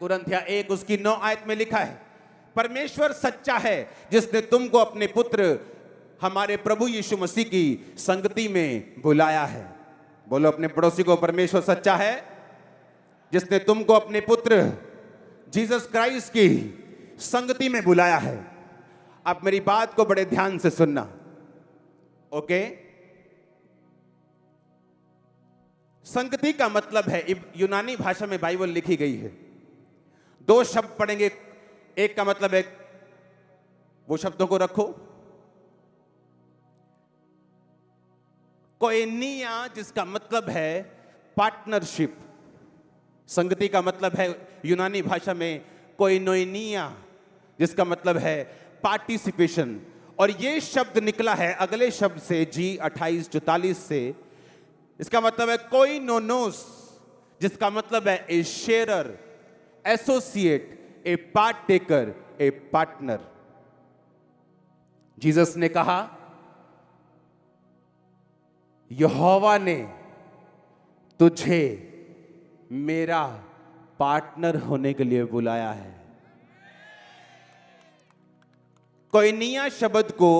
कुरिन्थिया 1 उसकी 9 आयत में लिखा है, परमेश्वर सच्चा है जिसने तुमको अपने पुत्र हमारे प्रभु यीशु मसीह की संगति में बुलाया है। बोलो अपने पड़ोसी को, परमेश्वर सच्चा है जिसने तुमको अपने पुत्र जीसस क्राइस्ट की संगति में बुलाया है। अब मेरी बात को बड़े ध्यान से सुनना, ओके? संगति का मतलब है, यूनानी भाषा में बाइबल लिखी गई है, 2 शब्द पढ़ेंगे। एक का मतलब है, वो शब्दों को रखो, कोएनिया जिसका मतलब है पार्टनरशिप। संगति का मतलब है यूनानी भाषा में कोइनोनिया जिसका मतलब है पार्टिसिपेशन। और ये शब्द निकला है अगले शब्द से, G2844 से। इसका मतलब है कोइनोनोस जिसका मतलब है ए शेयरर, एसोसिएट, ए पार्टेकर, ए पार्टनर। जीसस ने कहा, यहोवा ने तुझे मेरा पार्टनर होने के लिए बुलाया है। कोइनिया शब्द को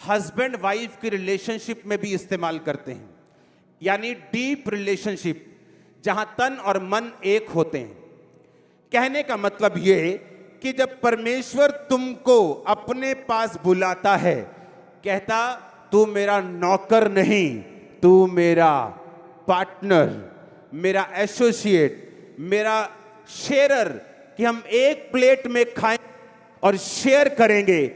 हस्बैंड वाइफ की रिलेशनशिप में भी इस्तेमाल करते हैं, यानी डीप रिलेशनशिप जहां तन और मन एक होते हैं। कहने का मतलब यह कि जब परमेश्वर तुमको अपने पास बुलाता है, कहता तू मेरा नौकर नहीं, तू मेरा पार्टनर, मेरा एसोसिएट, मेरा शेयरर, कि हम एक प्लेट में खाएं और शेयर करेंगे।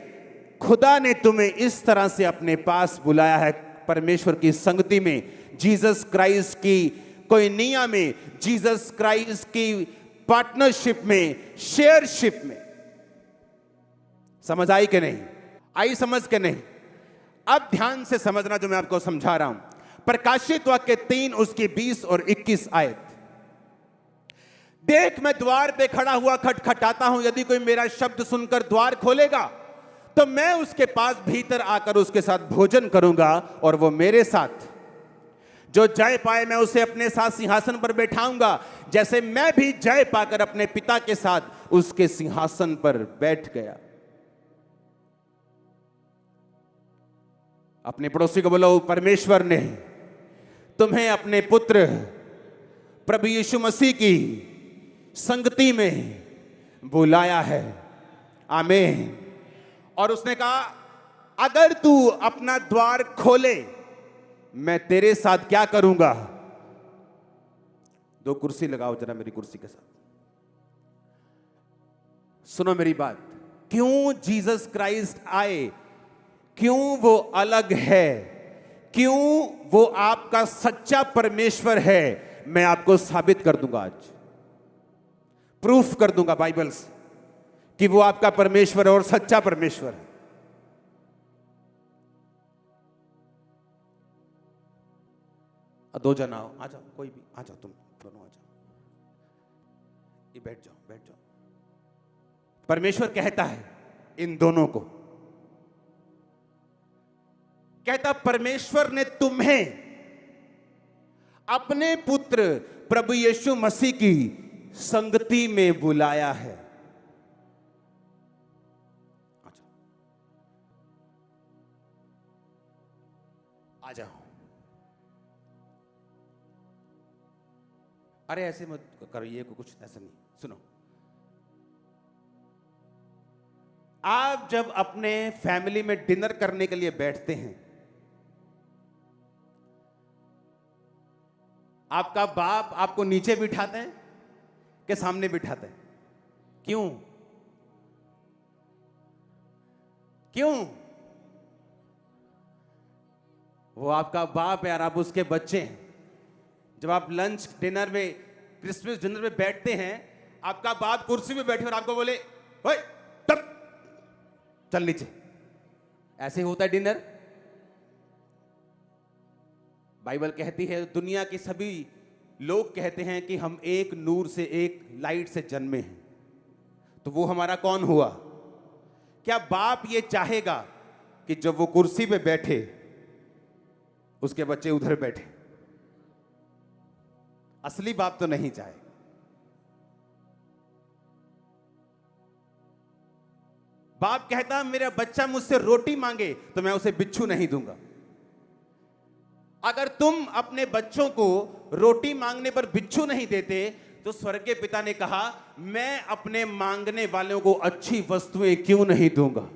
खुदा ने तुम्हें इस तरह से अपने पास बुलाया है, परमेश्वर की संगति में, जीसस क्राइस्ट की कोइनिया में, जीसस क्राइस्ट की पार्टनरशिप में, शेयरशिप में। समझ आई कि नहीं? आई समझ के नहीं? अब ध्यान से समझना जो मैं आपको समझा रहा हूं। प्रकाशित वाक्य 3 उसकी 20 और 21 आयत। देख मैं द्वार पे खड़ा हुआ खटखटाता हूं, यदि कोई मेरा शब्द सुनकर द्वार खोलेगा तो मैं उसके पास भीतर आकर उसके साथ भोजन करूंगा और वो मेरे साथ। जो जय पाए मैं उसे अपने साथ सिंहासन पर बैठाऊंगा, जैसे मैं भी जय पाकर अपने पिता के साथ उसके सिंहासन पर बैठ गया। अपने पड़ोसी को बोलो, परमेश्वर ने तुम्हें अपने पुत्र प्रभु यीशु मसीह की संगति में बुलाया है। आमीन। और उसने कहा, अगर तू अपना द्वार खोले मैं तेरे साथ क्या करूंगा? 2 कुर्सी लगाओ जरा मेरी कुर्सी के साथ। सुनो मेरी बात। क्यों जीसस क्राइस्ट आए? क्यों वो अलग है? क्यों वो आपका सच्चा परमेश्वर है? मैं आपको साबित कर दूंगा आज, प्रूफ कर दूंगा बाइबल से कि वो आपका परमेश्वर है और सच्चा परमेश्वर है। दो जन आओ, आ जाओ, कोई भी आ जाओ, तुम दोनों आ जाओ, ये बैठ जाओ, बैठ जाओ। परमेश्वर कहता है इन दोनों को, कहता परमेश्वर ने तुम्हें अपने पुत्र प्रभु यीशु मसीह की संगति में बुलाया है। आ जाओ। अरे ऐसे मत करो, ये कुछ ऐसा नहीं। सुनो, आप जब अपने फैमिली में डिनर करने के लिए बैठते हैं, आपका बाप आपको नीचे बिठाते हैं कि सामने बिठाते हैं? क्यों? क्यों? वो आपका बाप है और आप उसके बच्चे हैं। जब आप लंच डिनर में, क्रिसमस डिनर में बैठते हैं, आपका बाप कुर्सी में बैठे और आपको बोले, ओए तब चल नीचे। ऐसे होता है डिनर। बाइबल कहती है, दुनिया के सभी लोग कहते हैं कि हम एक नूर से, एक लाइट से जन्मे हैं। तो वो हमारा कौन हुआ? क्या बाप ये चाहेगा कि जब वो कुर्सी पे बैठे उसके बच्चे उधर बैठे? असली बाप तो नहीं चाहेगा। बाप कहता मेरा बच्चा मुझसे रोटी मांगे तो मैं उसे बिच्छू नहीं दूंगा। अगर तुम अपने बच्चों को रोटी मांगने पर बिच्छू नहीं देते तो स्वर्गीय पिता ने कहा मैं अपने मांगने वालों को अच्छी वस्तुएं क्यों नहीं दूंगा।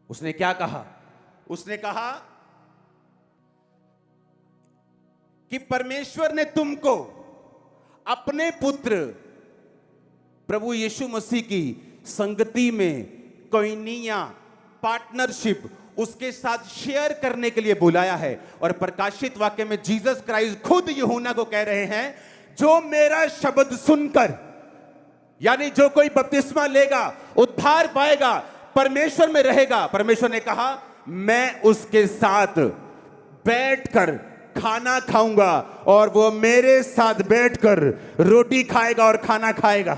उसने क्या कहा? उसने कहा कि परमेश्वर ने तुमको अपने पुत्र प्रभु यीशु मसीह की संगति में, कोइनिया, पार्टनरशिप उसके साथ शेयर करने के लिए बुलाया है। और प्रकाशित वाक्य में जीसस क्राइस्ट खुद यूहन्ना को कह रहे हैं जो मेरा शब्द सुनकर, यानी जो कोई बपतिस्मा लेगा, उद्धार पाएगा, परमेश्वर में रहेगा, परमेश्वर ने कहा मैं उसके साथ बैठकर खाना खाऊंगा और वो मेरे साथ बैठकर रोटी खाएगा और खाना खाएगा।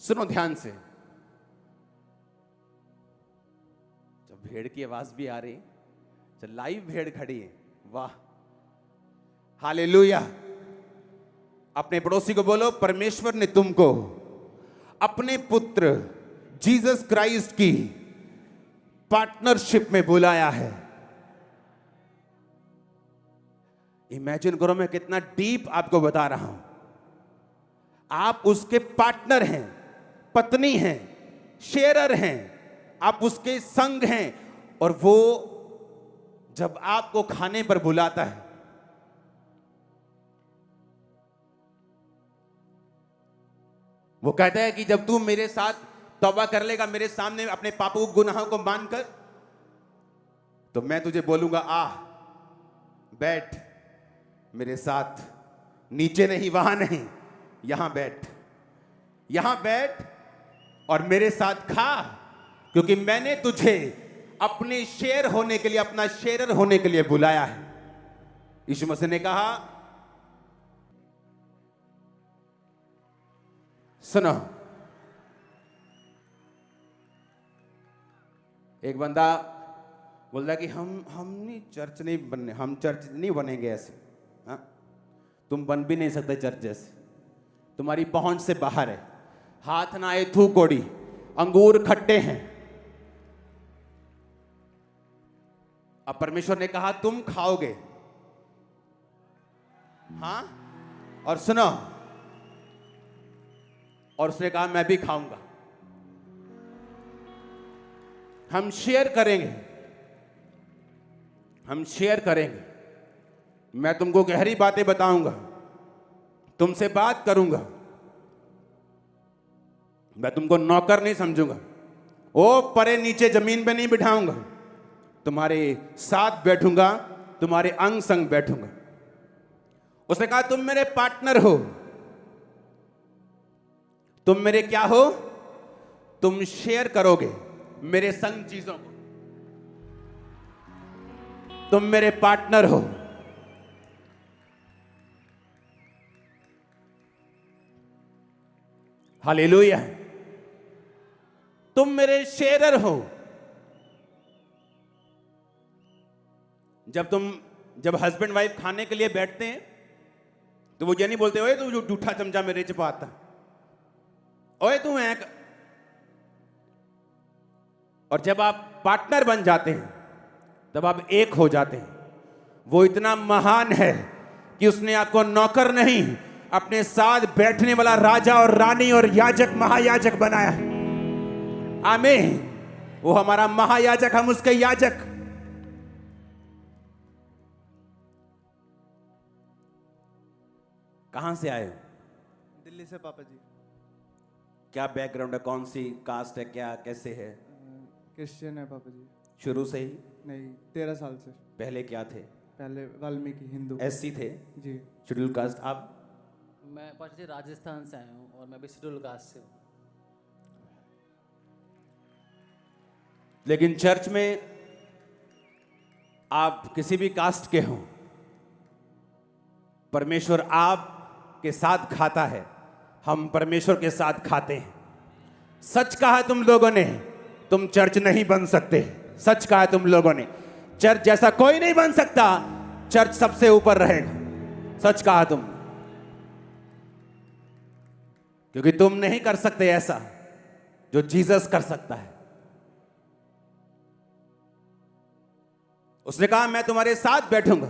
सुनो ध्यान से, जब भेड़ की आवाज भी आ रही, जब लाइव भेड़ खड़ी है, वाह, हालेलुया। अपने पड़ोसी को बोलो परमेश्वर ने तुमको अपने पुत्र जीसस क्राइस्ट की पार्टनरशिप में बुलाया है। इमेजिन करो, मैं कितना डीप आपको बता रहा हूं। आप उसके पार्टनर हैं, पत्नी हैं, शेयरर हैं, आप उसके संग हैं। और वो जब आपको खाने पर बुलाता है, वो कहता है कि जब तू मेरे साथ तौबा कर लेगा, मेरे सामने अपने पापों गुनाहों को मानकर, तो मैं तुझे बोलूंगा आ बैठ मेरे साथ, नीचे नहीं, वहां नहीं, यहां बैठ, यहां बैठ और मेरे साथ खा, क्योंकि मैंने तुझे अपने शेयर होने के लिए, अपना शेयरर होने के लिए बुलाया है। यीशु मसीह ने कहा, सुनो, एक बंदा बोलता कि हम नहीं चर्च नहीं बनने, हम चर्च नहीं बनेंगे ऐसे। हाँ, तुम बन भी नहीं सकते चर्च जैसे, तुम्हारी पहुंच से बाहर है, हाथ ना आए थू कोड़ी, अंगूर खट्टे हैं। अब परमेश्वर ने कहा तुम खाओगे, हाँ, और सुनो, और उसने कहा मैं भी खाऊंगा, हम शेयर करेंगे, हम शेयर करेंगे। मैं तुमको गहरी बातें बताऊंगा, तुमसे बात करूंगा, मैं तुमको नौकर नहीं समझूंगा, ओ परे नीचे जमीन पे नहीं बिठाऊंगा, तुम्हारे साथ बैठूंगा, तुम्हारे अंग संग बैठूंगा। उसने कहा तुम मेरे पार्टनर हो, तुम मेरे क्या हो? तुम शेयर करोगे मेरे संग चीजों को, तुम मेरे पार्टनर हो। हालेलुया, तुम मेरे शेयरर हो। जब हस्बैंड वाइफ खाने के लिए बैठते हैं तो वो ये नहीं बोलते ओए तू जो जूठा चमचा मेरे च पाता, ओए तू है। और जब आप पार्टनर बन जाते हैं तब आप एक हो जाते हैं। वो इतना महान है कि उसने आपको नौकर नहीं, अपने साथ बैठने वाला राजा और रानी और याजक, महायाजक बनाया है। आमीन। वो हमारा महायाजक, हम उसके याजक। कहां से आए हो? दिल्ली से पापा जी। क्या बैकग्राउंड है, कौन सी कास्ट है, क्या कैसे है? क्रिश्चियन है पापा जी। शुरू से ही? नहीं, 13 साल से। पहले क्या थे? पहले वाल्मीकि हिंदू। एससी थे जी। Schedule caste. आप? मैं पापा जी राजस्थान से आया हूँ और मैं भी शेड्यूल कास्ट से हूँ। लेकिन चर्च में आप किसी भी कास्ट के हों, परमेश्वर आप के साथ खाता है, हम परमेश्वर के साथ खाते हैं। सच कहा तुम लोगों ने, तुम चर्च नहीं बन सकते। सच कहा तुम लोगों ने, चर्च जैसा कोई नहीं बन सकता चर्च सबसे ऊपर रहेगा। सच कहा तुम, क्योंकि तुम नहीं कर सकते ऐसा जो जीसस कर सकता है। उसने कहा मैं तुम्हारे साथ बैठूंगा।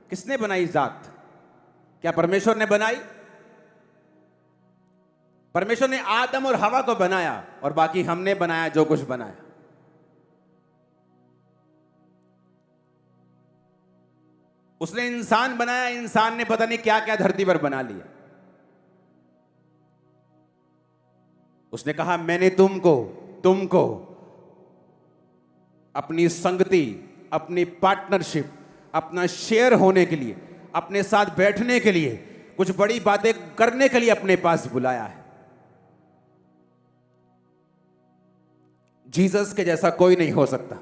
किसने बनाई जात? क्या परमेश्वर ने बनाई? परमेश्वर ने आदम और हवा को बनाया और बाकी हमने बनाया जो कुछ बनाया। उसने इंसान बनाया, इंसान ने पता नहीं क्या क्या धरती पर बना लिया। उसने कहा मैंने तुमको अपनी संगति, अपनी पार्टनरशिप, अपना शेयर होने के लिए, अपने साथ बैठने के लिए, कुछ बड़ी बातें करने के लिए अपने पास बुलाया है। जीसस के जैसा कोई नहीं हो सकता।